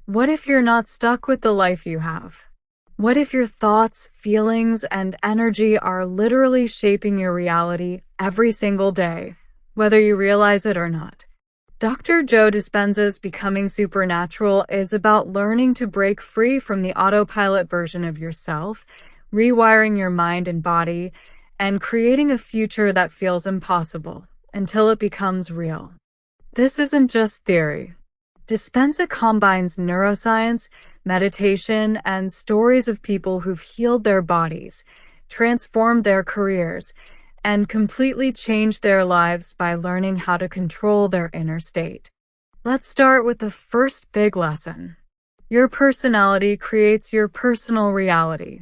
What if you're not stuck with the life you have? What if your thoughts, feelings, and energy are literally shaping your reality every single day, whether you realize it or not? Dr. Joe Dispenza's Becoming Supernatural is about learning to break free from the autopilot version of yourself, rewiring your mind and body, and creating a future that feels impossible until it becomes real. This isn't just theory. Dispenza combines neuroscience, meditation, and stories of people who've healed their bodies, transformed their careers, and completely changed their lives by learning how to control their inner state. Let's start with the first big lesson. Your personality creates your personal reality.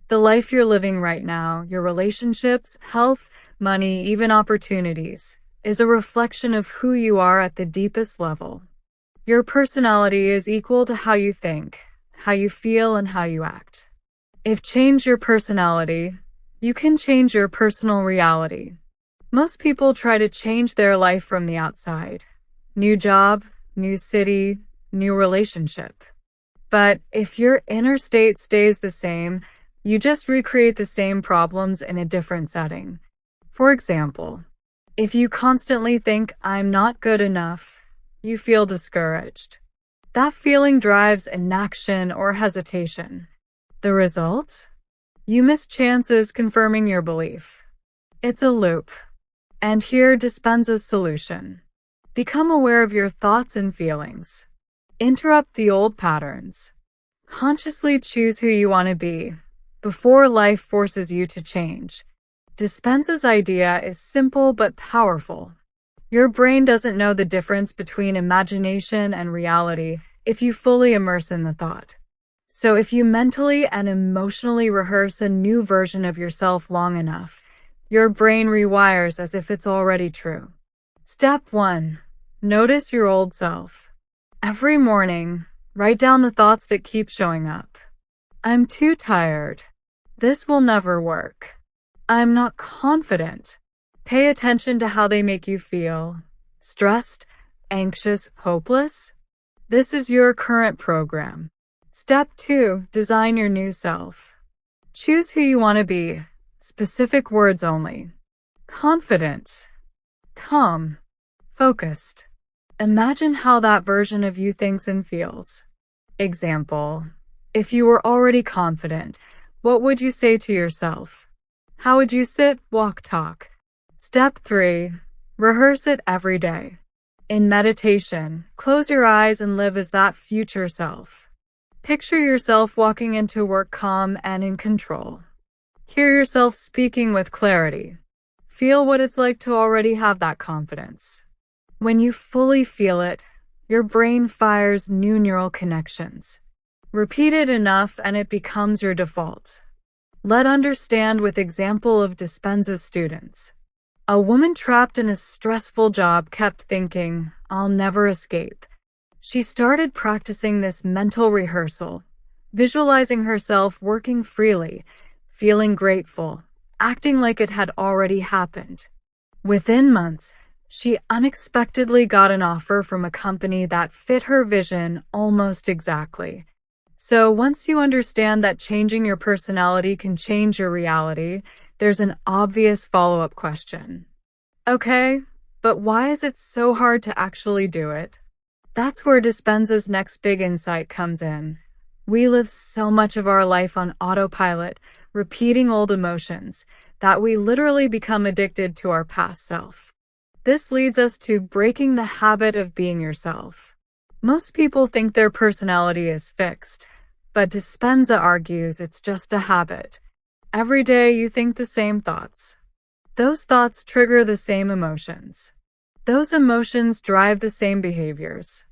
The life you're living right now, your relationships, health, money, even opportunities, is a reflection of who you are at the deepest level. Your personality is equal to how you think, how you feel, and how you act. If change your personality, you can change your personal reality. Most people try to change their life from the outside. New job, new city, new relationship. But if your inner state stays the same, you just recreate the same problems in a different setting. For example, if you constantly think, "I'm not good enough," you feel discouraged. That feeling drives inaction or hesitation. The result? You miss chances confirming your belief. It's a loop. And here Dispenza's solution. Become aware of your thoughts and feelings. Interrupt the old patterns. Consciously choose who you want to be before life forces you to change. Dispenza's idea is simple but powerful. Your brain doesn't know the difference between imagination and reality if you fully immerse in the thought. So if you mentally and emotionally rehearse a new version of yourself long enough, your brain rewires as if it's already true. Step 1. Notice your old self. Every morning, write down the thoughts that keep showing up. I'm too tired. This will never work. I'm not confident. Pay attention to how they make you feel. Stressed, anxious, hopeless? This is your current program. Step 2. Design your new self. Choose who you want to be. Specific words only. Confident. Calm. Focused. Imagine how that version of you thinks and feels. Example. If you were already confident, what would you say to yourself? How would you sit, walk, talk? Step 3. Rehearse it every day. In meditation, close your eyes and live as that future self. Picture yourself walking into work calm and in control. Hear yourself speaking with clarity. Feel what it's like to already have that confidence. When you fully feel it, your brain fires new neural connections. Repeat it enough and it becomes your default. Let's understand with example of Dispenza's students. A woman trapped in a stressful job kept thinking, "I'll never escape." She started practicing this mental rehearsal, visualizing herself working freely, feeling grateful, acting like it had already happened. Within months, she unexpectedly got an offer from a company that fit her vision almost exactly. So once you understand that changing your personality can change your reality, there's an obvious follow-up question. Okay, but why is it so hard to actually do it? That's where Dispenza's next big insight comes in. We live so much of our life on autopilot, repeating old emotions, that we literally become addicted to our past self. This leads us to breaking the habit of being yourself. Most people think their personality is fixed, but Dispenza argues it's just a habit. Every day you think the same thoughts. Those thoughts trigger the same emotions. Those emotions drive the same behaviors.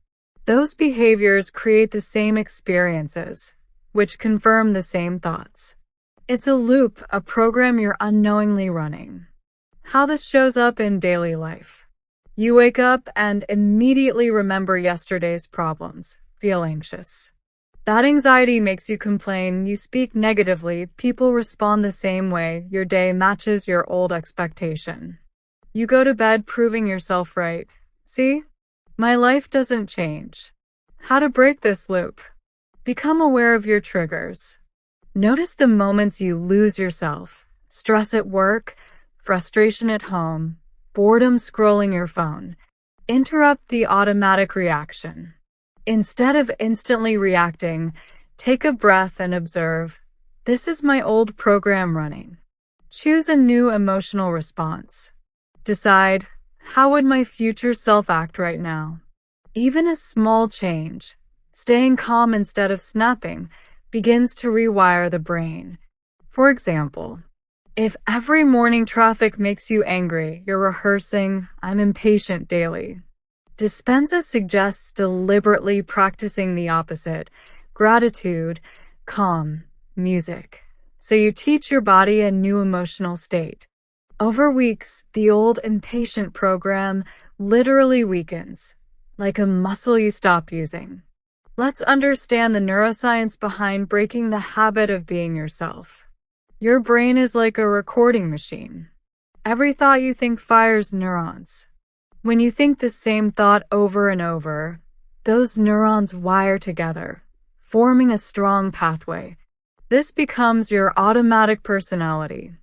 Those behaviors create the same experiences, which confirm the same thoughts. It's a loop, a program you're unknowingly running. How this shows up in daily life. You wake up and immediately remember yesterday's problems, feel anxious. That anxiety makes you complain, you speak negatively, people respond the same way, your day matches your old expectation. You go to bed proving yourself right. See? My life doesn't change. How to break this loop? Become aware of your triggers. Notice the moments you lose yourself: stress at work, frustration at home, boredom scrolling your phone. Interrupt the automatic reaction. Instead of instantly reacting, take a breath and observe, this is my old program running. Choose a new emotional response. Decide, how would my future self act right now? Even a small change, staying calm instead of snapping, begins to rewire the brain. For example, if every morning traffic makes you angry, you're rehearsing, I'm impatient daily. Dispenza suggests deliberately practicing the opposite: gratitude, calm, music. So you teach your body a new emotional state. Over weeks, the old impatient program literally weakens, like a muscle you stop using. Let's understand the neuroscience behind breaking the habit of being yourself. Your brain is like a recording machine. Every thought you think fires neurons. When you think the same thought over and over, those neurons wire together, forming a strong pathway. This becomes your automatic personality.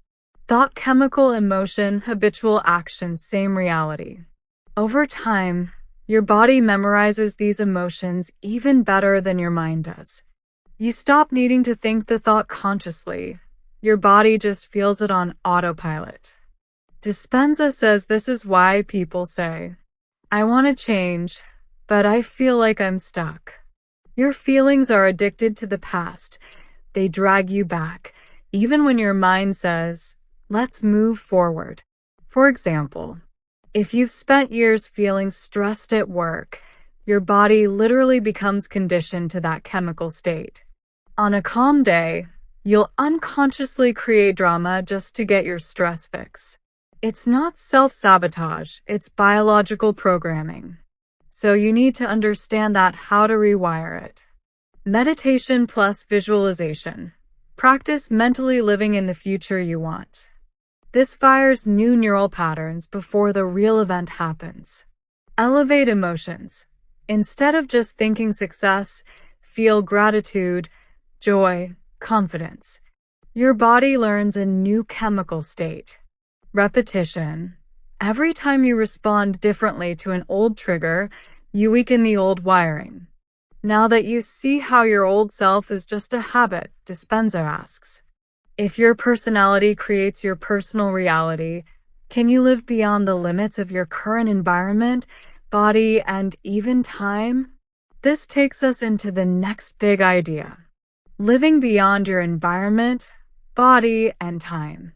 Thought, chemical, emotion, habitual action, same reality. Over time, your body memorizes these emotions even better than your mind does. You stop needing to think the thought consciously. Your body just feels it on autopilot. Dispenza says this is why people say, I want to change, but I feel like I'm stuck. Your feelings are addicted to the past. They drag you back, even when your mind says, let's move forward. For example, if you've spent years feeling stressed at work, your body literally becomes conditioned to that chemical state. On a calm day, you'll unconsciously create drama just to get your stress fix. It's not self-sabotage, it's biological programming. So you need to understand how to rewire it. Meditation plus visualization. Practice mentally living in the future you want. This fires new neural patterns before the real event happens. Elevate emotions. Instead of just thinking success, feel gratitude, joy, confidence. Your body learns a new chemical state. Repetition. Every time you respond differently to an old trigger, you weaken the old wiring. Now that you see how your old self is just a habit, Dispenza asks, if your personality creates your personal reality, can you live beyond the limits of your current environment, body, and even time? This takes us into the next big idea: living beyond your environment, body, and time.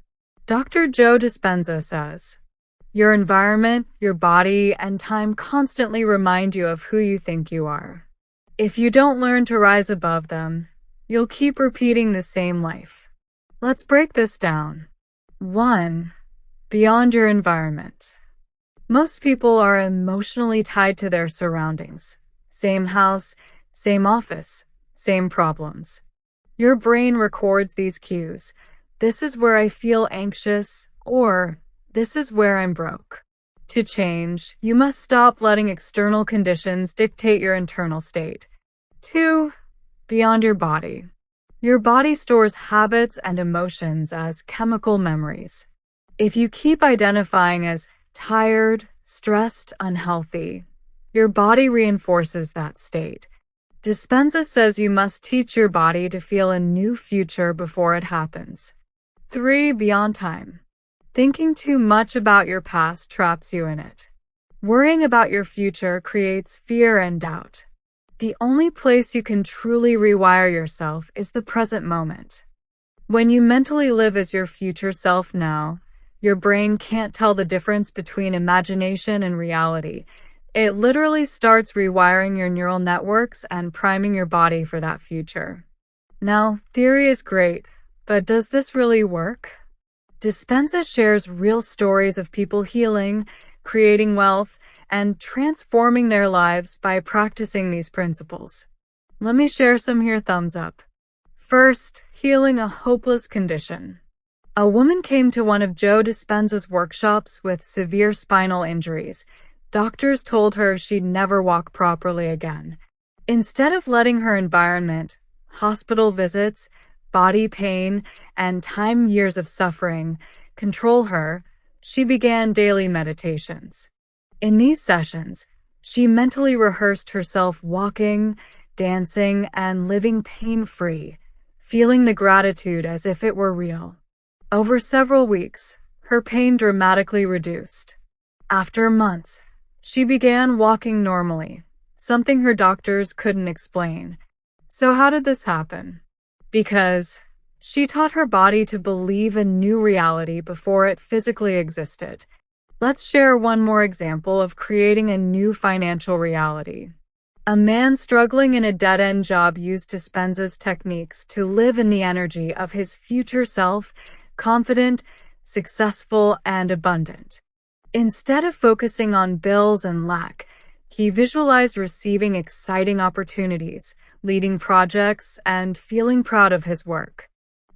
Dr. Joe Dispenza says, your environment, your body, and time constantly remind you of who you think you are. If you don't learn to rise above them, you'll keep repeating the same life. Let's break this down. 1. Beyond your environment. Most people are emotionally tied to their surroundings. Same house, same office, same problems. Your brain records these cues. This is where I feel anxious, or this is where I'm broke. To change, you must stop letting external conditions dictate your internal state. 2. Beyond your body. Your body stores habits and emotions as chemical memories. If you keep identifying as tired, stressed, unhealthy, your body reinforces that state. Dispenza says you must teach your body to feel a new future before it happens. 3. Beyond time. Thinking too much about your past traps you in it. Worrying about your future creates fear and doubt. The only place you can truly rewire yourself is the present moment. When you mentally live as your future self now, your brain can't tell the difference between imagination and reality. It literally starts rewiring your neural networks and priming your body for that future. Now, theory is great, but does this really work? Dispenza shares real stories of people healing, creating wealth, and transforming their lives by practicing these principles. Let me share some here. Thumbs up. First, healing a hopeless condition. A woman came to one of Joe Dispenza's workshops with severe spinal injuries. Doctors told her she'd never walk properly again. Instead of letting her environment, hospital visits, body pain, and time years of suffering control her, she began daily meditations. In these sessions, she mentally rehearsed herself walking, dancing, and living pain-free, feeling the gratitude as if it were real. Over several weeks, her pain dramatically reduced. After months, she began walking normally, something her doctors couldn't explain. So how did this happen? Because she taught her body to believe in new reality before it physically existed. Let's share one more example of creating a new financial reality. A man struggling in a dead-end job used Dispenza's techniques to live in the energy of his future self, confident, successful, and abundant. Instead of focusing on bills and lack, he visualized receiving exciting opportunities, leading projects, and feeling proud of his work.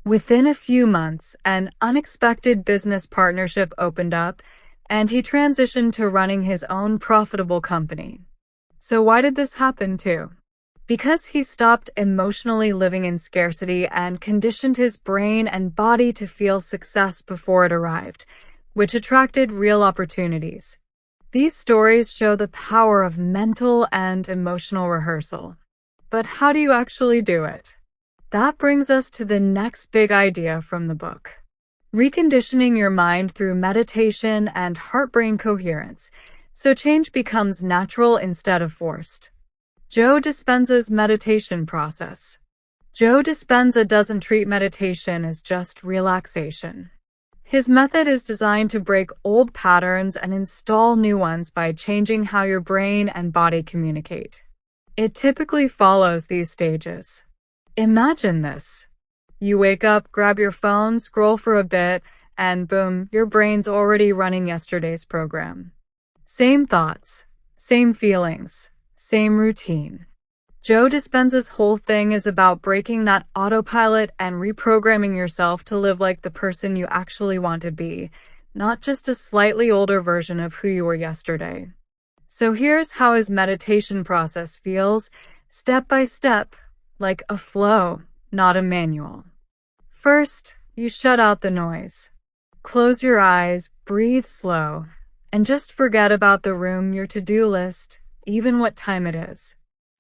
Within a few months, an unexpected business partnership opened up, and he transitioned to running his own profitable company. So why did this happen too? Because he stopped emotionally living in scarcity and conditioned his brain and body to feel success before it arrived, which attracted real opportunities. These stories show the power of mental and emotional rehearsal. But how do you actually do it? That brings us to the next big idea from the book. Reconditioning your mind through meditation and heart-brain coherence, so change becomes natural instead of forced. Joe Dispenza's meditation process. Joe Dispenza doesn't treat meditation as just relaxation. His method is designed to break old patterns and install new ones by changing how your brain and body communicate. It typically follows these stages. Imagine this. You wake up, grab your phone, scroll for a bit, and boom, your brain's already running yesterday's program. Same thoughts, same feelings, same routine. Joe Dispenza's whole thing is about breaking that autopilot and reprogramming yourself to live like the person you actually want to be, not just a slightly older version of who you were yesterday. So here's how his meditation process feels, step by step, like a flow, not a manual. First, you shut out the noise. Close your eyes, breathe slow, and just forget about the room, your to-do list, even what time it is.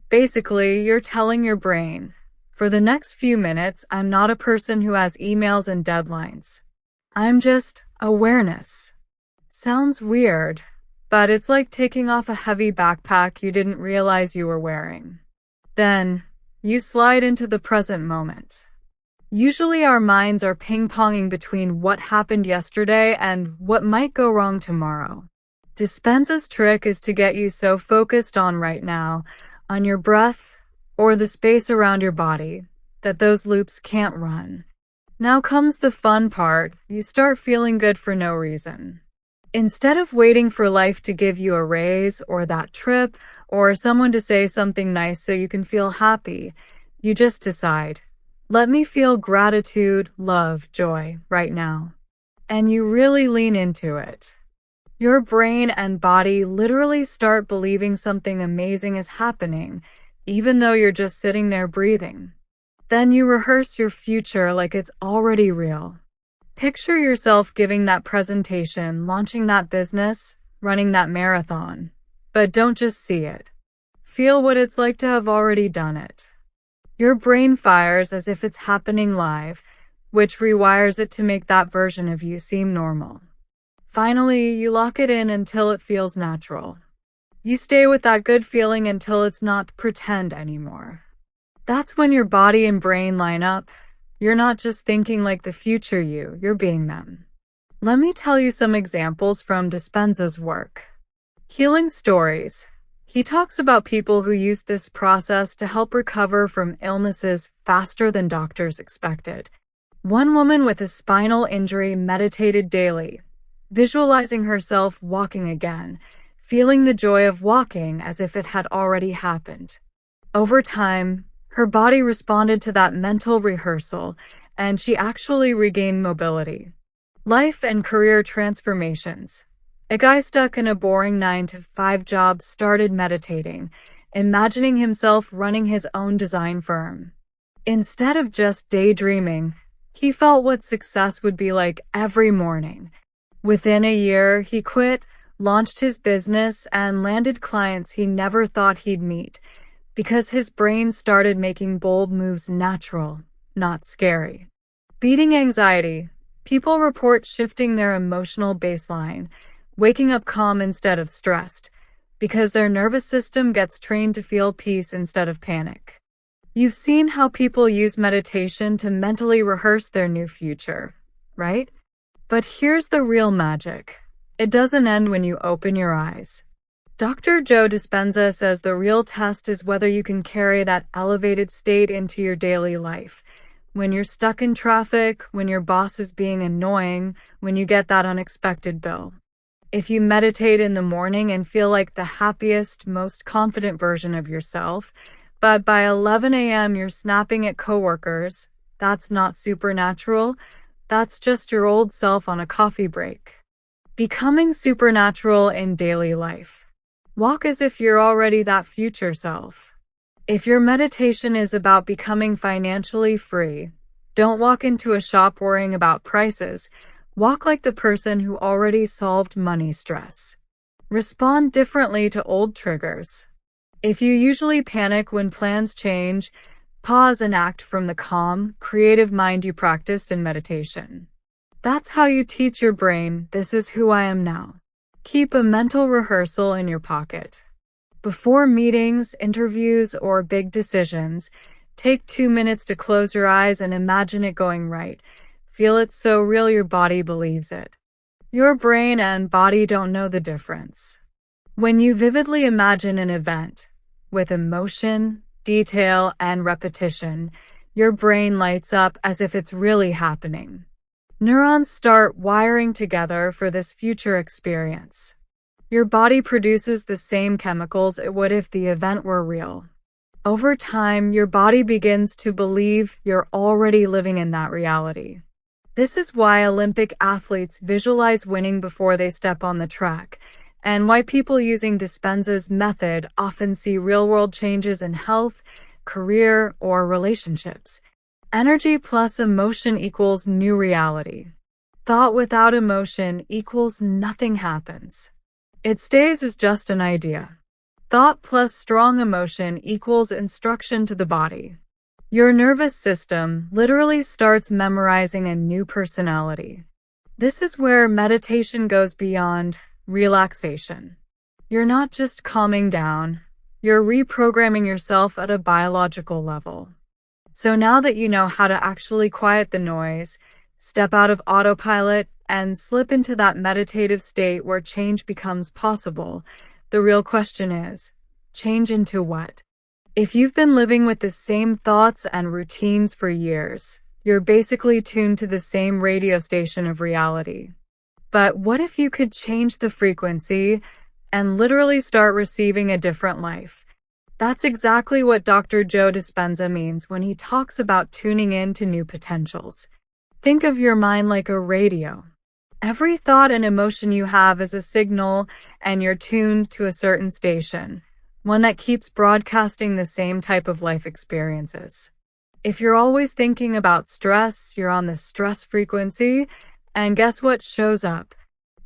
Basically, you're telling your brain, for the next few minutes, I'm not a person who has emails and deadlines. I'm just awareness. Sounds weird, but it's like taking off a heavy backpack you didn't realize you were wearing. Then, you slide into the present moment. Usually our minds are ping-ponging between what happened yesterday and what might go wrong tomorrow. Dispenza's trick is to get you so focused on right now, on your breath, or the space around your body, that those loops can't run. Now comes the fun part. You start feeling good for no reason. Instead of waiting for life to give you a raise, or that trip, or someone to say something nice so you can feel happy, you just decide, let me feel gratitude, love, joy right now. And you really lean into it. Your brain and body literally start believing something amazing is happening, even though you're just sitting there breathing. Then you rehearse your future like it's already real. Picture yourself giving that presentation, launching that business, running that marathon. But don't just see it. Feel what it's like to have already done it. Your brain fires as if it's happening live, which rewires it to make that version of you seem normal. Finally, you lock it in until it feels natural. You stay with that good feeling until it's not pretend anymore. That's when your body and brain line up. You're not just thinking like the future you, you're being them. Let me tell you some examples from Dispenza's work. Healing stories. He talks about people who use this process to help recover from illnesses faster than doctors expected. One woman with a spinal injury meditated daily, visualizing herself walking again, feeling the joy of walking as if it had already happened. Over time, her body responded to that mental rehearsal, and she actually regained mobility. Life and career transformations. A guy stuck in a boring 9-to-5 job started meditating, imagining himself running his own design firm. Instead of just daydreaming, he felt what success would be like every morning. Within a year, he quit, launched his business, and landed clients he never thought he'd meet, because his brain started making bold moves natural, not scary. Beating anxiety. People report shifting their emotional baseline, waking up calm instead of stressed, because their nervous system gets trained to feel peace instead of panic. You've seen how people use meditation to mentally rehearse their new future, right? But here's the real magic. It doesn't end when you open your eyes. Dr. Joe Dispenza says the real test is whether you can carry that elevated state into your daily life. When you're stuck in traffic, when your boss is being annoying, when you get that unexpected bill. If you meditate in the morning and feel like the happiest, most confident version of yourself, but by 11 a.m. you're snapping at coworkers, that's not supernatural. That's just your old self on a coffee break. Becoming supernatural in daily life. Walk as if you're already that future self. If your meditation is about becoming financially free, don't walk into a shop worrying about prices. Walk like the person who already solved money stress. Respond differently to old triggers. If you usually panic when plans change, pause and act from the calm, creative mind you practiced in meditation. That's how you teach your brain, this is who I am now. Keep a mental rehearsal in your pocket. Before meetings, interviews, or big decisions, take 2 minutes to close your eyes and imagine it going right. Feel it so real your body believes it. Your brain and body don't know the difference. When you vividly imagine an event, with emotion, detail, and repetition, your brain lights up as if it's really happening. Neurons start wiring together for this future experience. Your body produces the same chemicals it would if the event were real. Over time, your body begins to believe you're already living in that reality. This is why Olympic athletes visualize winning before they step on the track, and why people using Dispenza's method often see real-world changes in health, career, or relationships. Energy plus emotion equals new reality. Thought without emotion equals nothing happens. It stays as just an idea. Thought plus strong emotion equals instruction to the body. Your nervous system literally starts memorizing a new personality. This is where meditation goes beyond relaxation. You're not just calming down, you're reprogramming yourself at a biological level. So now that you know how to actually quiet the noise, step out of autopilot, and slip into that meditative state where change becomes possible, the real question is, change into what? If you've been living with the same thoughts and routines for years, you're basically tuned to the same radio station of reality. But what if you could change the frequency and literally start receiving a different life? That's exactly what Dr. Joe Dispenza means when he talks about tuning in to new potentials. Think of your mind like a radio. Every thought and emotion you have is a signal, and you're tuned to a certain station, one that keeps broadcasting the same type of life experiences. If you're always thinking about stress, you're on the stress frequency, and guess what shows up?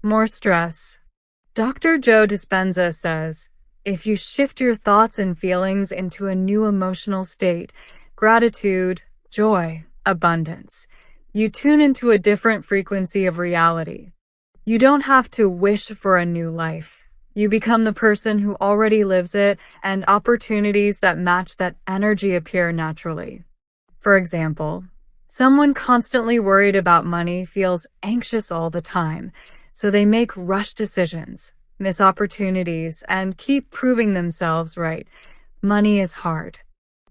More stress. Dr. Joe Dispenza says, if you shift your thoughts and feelings into a new emotional state, gratitude, joy, abundance, you tune into a different frequency of reality. You don't have to wish for a new life. You become the person who already lives it, and opportunities that match that energy appear naturally. For example, someone constantly worried about money feels anxious all the time, so they make rush decisions, miss opportunities, and keep proving themselves right. Money is hard.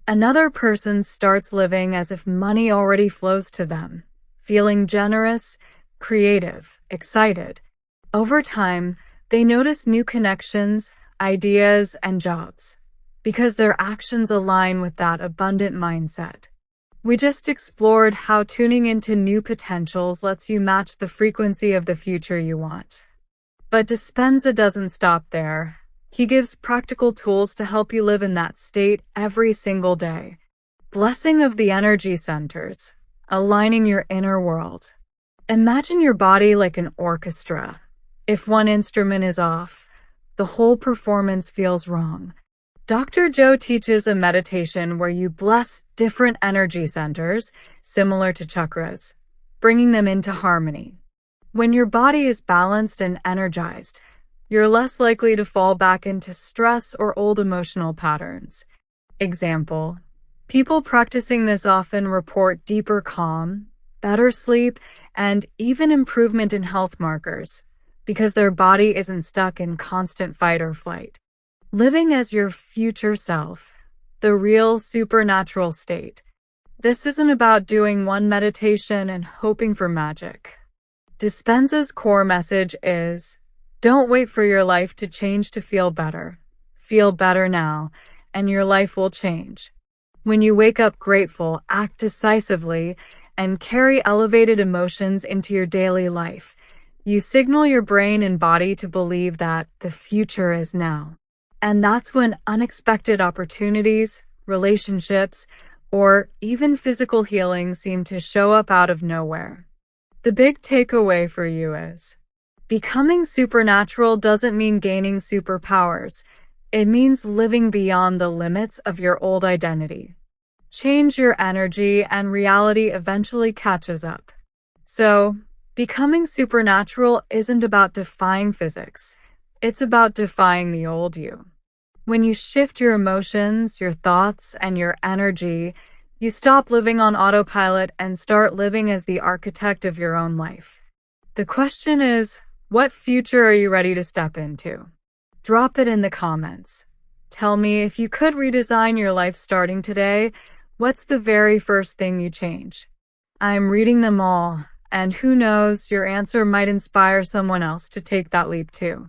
Another person starts living as if money already flows to them, feeling generous, creative, excited. Over time, they notice new connections, ideas, and jobs, because their actions align with that abundant mindset. We just explored how tuning into new potentials lets you match the frequency of the future you want. But Dispenza doesn't stop there. He gives practical tools to help you live in that state every single day. Blessing of the energy centers, aligning your inner world. Imagine your body like an orchestra. If one instrument is off, the whole performance feels wrong. Dr. Joe teaches a meditation where you bless different energy centers, similar to chakras, bringing them into harmony. When your body is balanced and energized, you're less likely to fall back into stress or old emotional patterns. Example: people practicing this often report deeper calm, better sleep, and even improvement in health markers, because their body isn't stuck in constant fight or flight. Living as your future self, the real supernatural state. This isn't about doing one meditation and hoping for magic. Dispenza's core message is, don't wait for your life to change to feel better. Feel better now, and your life will change. When you wake up grateful, act decisively, and carry elevated emotions into your daily life, you signal your brain and body to believe that the future is now. And that's when unexpected opportunities, relationships, or even physical healing seem to show up out of nowhere. The big takeaway for you is, becoming supernatural doesn't mean gaining superpowers. It means living beyond the limits of your old identity. Change your energy and reality eventually catches up. So, becoming supernatural isn't about defying physics. It's about defying the old you. When you shift your emotions, your thoughts, and your energy, you stop living on autopilot and start living as the architect of your own life. The question is, what future are you ready to step into? Drop it in the comments. Tell me, if you could redesign your life starting today, what's the very first thing you change? I'm reading them all, and who knows, your answer might inspire someone else to take that leap too.